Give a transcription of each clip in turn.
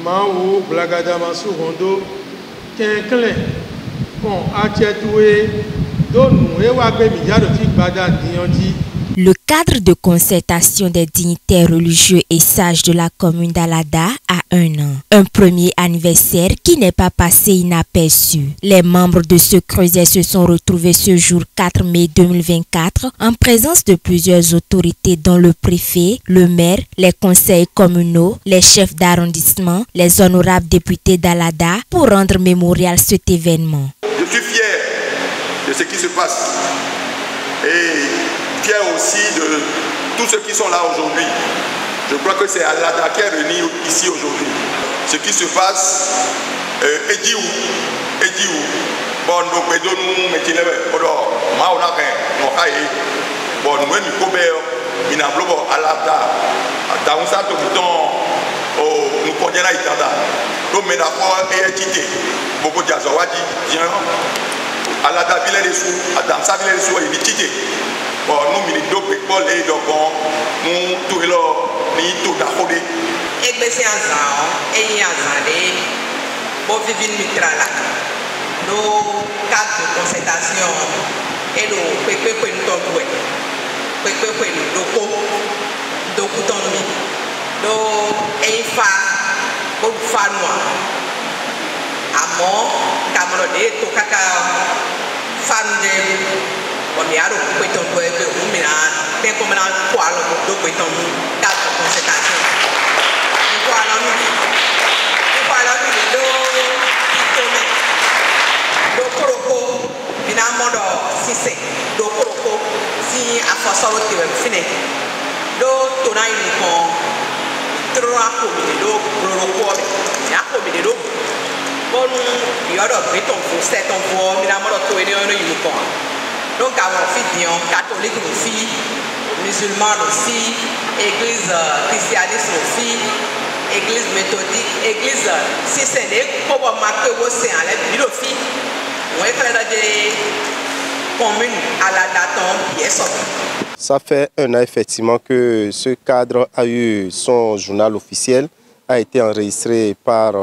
Maou, Blagadama, Sourondo, Quinquelin, bon, Atiatoué, Donou, Ewabe, Miyado, Bada, Diandi. Le cadre de concertation des dignitaires religieux et sages de la commune d'Alada a 1 an. Un premier anniversaire qui n'est pas passé inaperçu. Les membres de ce creuset se sont retrouvés ce jour 4 mai 2024 en présence de plusieurs autorités dont le préfet, le maire, les conseils communaux, les chefs d'arrondissement, les honorables députés d'Alada pour rendre mémorial cet événement. Je suis fier de ce qui se passe et fier aussi de tous ceux qui sont là aujourd'hui. Je crois que c'est Alada qui est réuni ici aujourd'hui. Ce qui se passe, Ediou, bon, donc, nous mettons bon, nous nous Alada, dans ça, nous connaissons Itanda. Nous menons et Tité, beaucoup de Azawadi, Alada Villers des Sous, dans sa Villers des Sous, il est Tité. Bon, nous militons pour les donc nous tout le ni tout d'affolé. Église Azan, et Azalé, bon vivre mitrala. Nos cadres de concertation et nos pepe pour nous tomber. Pepe pour nous doko, doko tomber. Nos eifa, bon fanwa. Amon, camarade, tokaka, fan de on est à l'opération pour le gouvernement, bien comme on a quoi l'opération cadre de concertation. Nous voilà nous do koroko finalement si c'est do koroko si à force au télé fini do tona une con trois communes do koroko ya commune do bon yoro beton pour 7 ans pour finalement to et une con. Donc, avant Fidion, catholique aussi, musulman aussi, église christianiste aussi, église méthodique, église si c'est des pour marquer aussi en l'aide aussi. On est dans des communes à la date qui est sortie. Ça fait 1 an effectivement que ce cadre a eu son journal officiel, a été enregistré par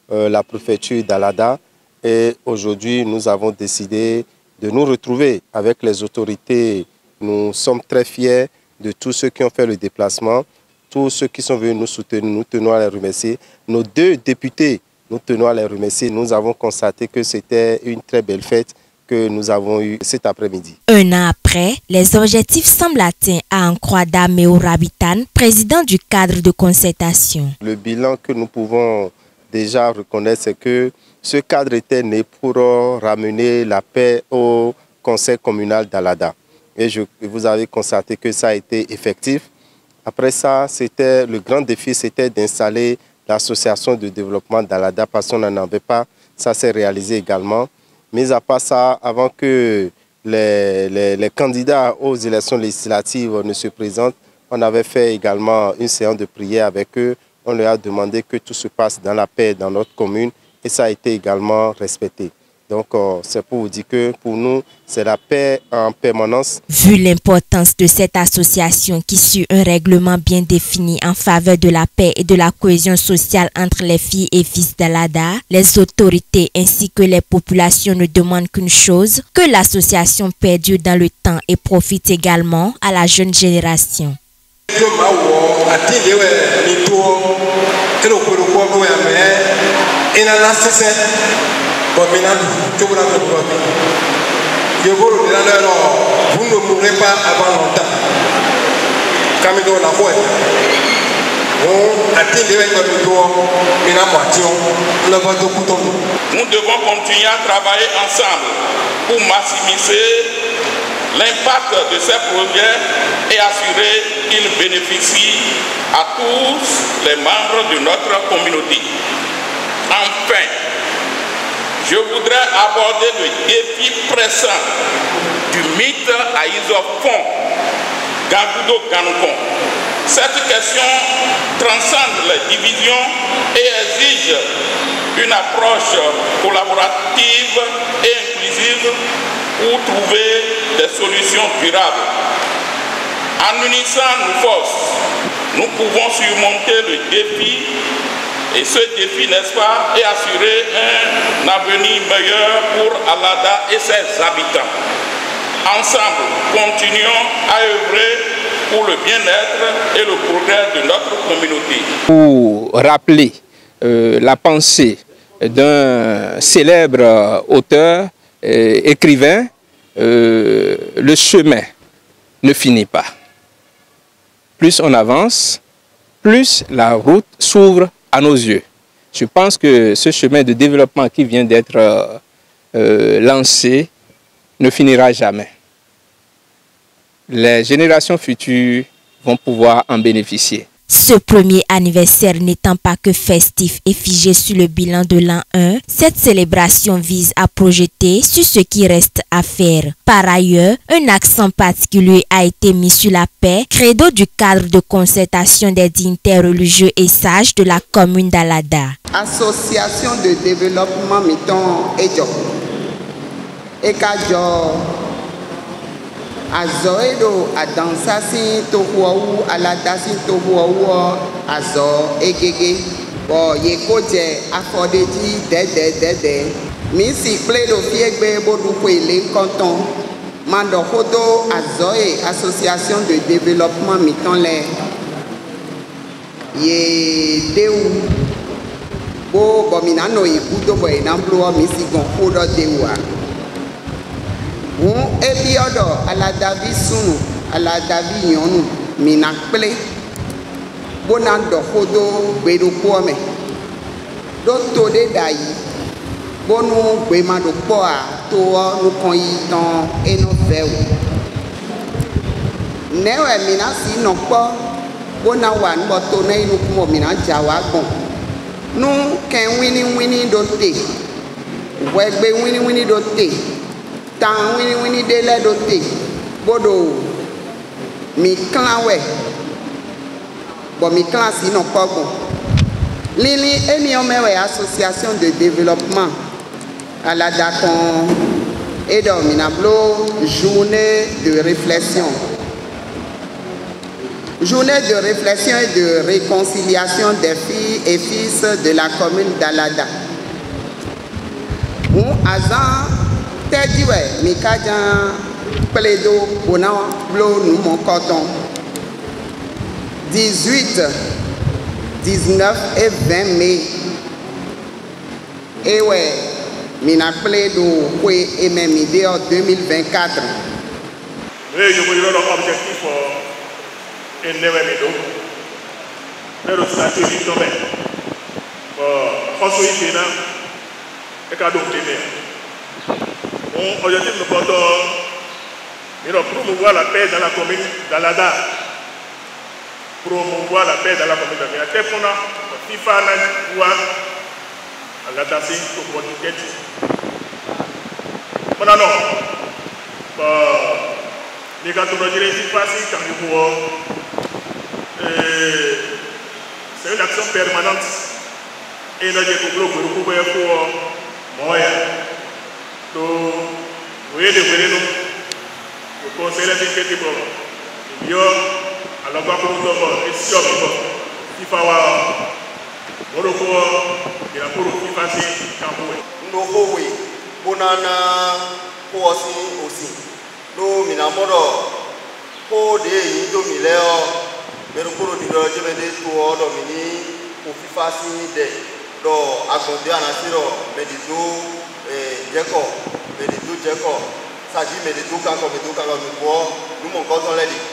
la préfecture d'Alada et aujourd'hui nous avons décidé de nous retrouver avec les autorités. Nous sommes très fiers de tous ceux qui ont fait le déplacement, tous ceux qui sont venus nous soutenir, nous tenons à les remercier. Nos 2 députés, nous tenons à les remercier. Nous avons constaté que c'était une très belle fête que nous avons eue cet après-midi. 1 an après, les objectifs semblent atteints à en croire Dameo Rabitan, président du cadre de concertation. Le bilan que nous pouvons déjà reconnaître, c'est que ce cadre était né pour ramener la paix au conseil communal d'Alada. Et vous avez constaté que ça a été effectif. Après ça, le grand défi, c'était d'installer l'association de développement d'Alada parce qu'on n'en avait pas. Ça s'est réalisé également. Mais à part ça, avant que les candidats aux élections législatives ne se présentent, on avait fait également une séance de prière avec eux. On leur a demandé que tout se passe dans la paix dans notre commune. Et ça a été également respecté. Donc, c'est pour vous dire que pour nous, c'est la paix en permanence. Vu l'importance de cette association qui suit un règlement bien défini en faveur de la paix et de la cohésion sociale entre les filles et fils d'Alada, les autorités ainsi que les populations ne demandent qu'une chose, que l'association perdure dans le temps et profite également à la jeune génération. Vous ne mourrez pas avant longtemps. Nous devons continuer à travailler ensemble pour maximiser l'impact de ces projets et assurer qu'ils bénéficient à tous les membres de notre communauté. Enfin, je voudrais aborder le défi pressant du mythe à Isofon, Gagoudo Ganoukon. Cette question transcende les divisions et exige une approche collaborative et inclusive pour trouver des solutions durables. En unissant nos forces, nous pouvons surmonter le défi Et ce défi, n'est-ce pas, est assurer un avenir meilleur pour Alada et ses habitants. Ensemble, continuons à œuvrer pour le bien-être et le progrès de notre communauté. Pour rappeler la pensée d'un célèbre auteur, écrivain, le chemin ne finit pas. Plus on avance, plus la route s'ouvre à nos yeux. Je pense que ce chemin de développement qui vient d'être lancé ne finira jamais. Les générations futures vont pouvoir en bénéficier. Ce premier anniversaire n'étant pas que festif et figé sur le bilan de l'an 1, cette célébration vise à projeter sur ce qui reste à faire. Par ailleurs, un accent particulier a été mis sur la paix, credo du cadre de concertation des dignitaires religieux et sages de la commune d'Alada. Association de développement Miton Ejo. Ekajo Azoedo adansasi tohuau aladasi tohuau azo egege bo yekoje afodeji dede misi pledo fiegbe boduko ile canton mando hodo azoe association de développement mitonle ye deu bo bominano ibudo bo enamblo misi gon hodo dewa ebiodo aladavi sunu aladavi yonu minakple bona do hodo gbedo kuome do to de dai bonu gbema do po a to nu kon yi tan eno feu newe minasi no po bona wa nbo to na inu kumo minaja wa gbon nu ken wini do te wegbe wini do te tan wini de le do te bodo mi clan we bo mi clan si no pogo lili emi o mewe association de développement à la daton et do minablo journée de réflexion et de réconciliation des filles et fils de la commune d'Alada. Azan Tediwe, Mikajan, Pledo, Bonan, Blo, nous mon coton. 18, 19 et 20 mai. Et ouais, Mina Pledo, oui, et même idée en 2024. Oui, je vous donne l'objectif pour une nouvelle médo. Mais le statut du domaine. François Ifena, et cadeau de mon objectif nous porte à promouvoir la paix dans la commune d'Alada. Promouvoir la paix dans la commune d'Alada. Il y a des gens qui font la tasser pour votre tête. Maintenant, non. Les gars, on va dire ici, quand c'est une action permanente. Et nous avons beaucoup pour moi. Donc, vous voyez, le conseil est très bon. Il y a alors pour nous, il faut avoir Morocco, il y a pour nous passer Camboué. Nous, oui, bonana, pour aussi. Nous, minamoro, pour des idomiléo, mais nous pour nous dire, je vais dire tout domini, pour passer des, donc, à côté à Nasiro, mais du tout. Jeko, mais du tout Jeko, ça dit mais du tout quand on nous voit, nous mon canton l'a dit.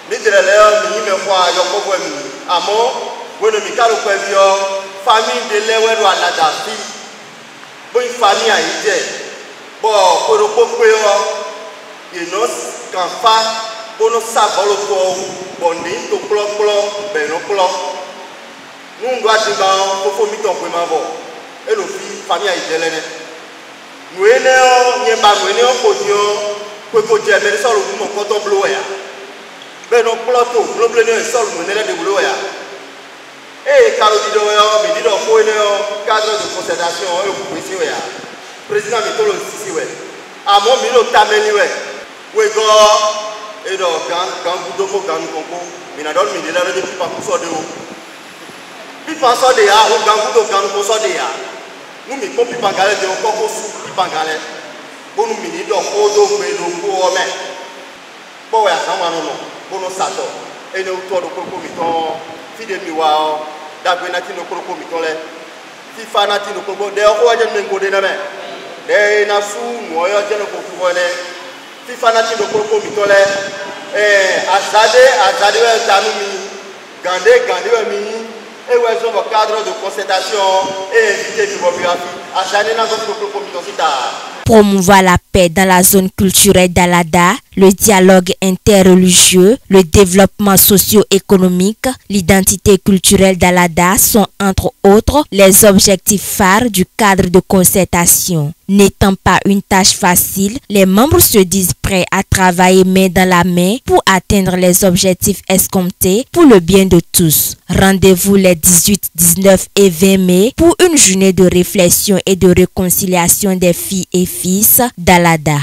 Mais de l'air, nous me voit, yoko voit nous. Amo, vous ne m'y calez pas vieux, famille de l'Ewe ou Alada, fille, bonne famille à idée. Bon, pour le peuple, il nous quand pas, pour nous savoir le corps, bon, dit tout plan, ben non plan. Nous on doit dire qu'on faut mettre en premier avant. Et le fille, famille à idée. Nous sommes côté mais ça le mon coton bleu ya ben non plateau bleu bleu ne sol mon de bleu ya et caro di do yo mi di do fo ne cadre de concertation e ku si ya président mi to lo si we amo mi lo tameli we go e do kan budo ko kan konko mi na don mi de la de pa ku so de o Pipa so de ya, ou gangu do gangu so de ya. Nous mi ko pipa ngale de ko ko su pipa ngale. Bo nous mi do ko do pe do ko o me. Bo ya sama no no, bo no sato. E no to do ko mi to fide mi wa da gbe na ti no ko mi to le. Fifa na ti no ko de ko wa je men ko de na me. De na su no yo je no ko ko ne. Fifa na ti no ko mi to le. Azade we tanu mi. Gande we mi. Et où elles ont le cadre de concertation et éviter l'immobilisation. À chaque fois, promouvoir la paix dans la zone culturelle d'Alada, le dialogue interreligieux, le développement socio-économique, l'identité culturelle d'Alada sont entre autres les objectifs phares du cadre de concertation. N'étant pas une tâche facile, les membres se disent prêts à travailler main dans la main pour atteindre les objectifs escomptés pour le bien de tous. Rendez-vous les 18, 19 et 20 mai pour une journée de réflexion et de réconciliation des filles et fils d'Alada.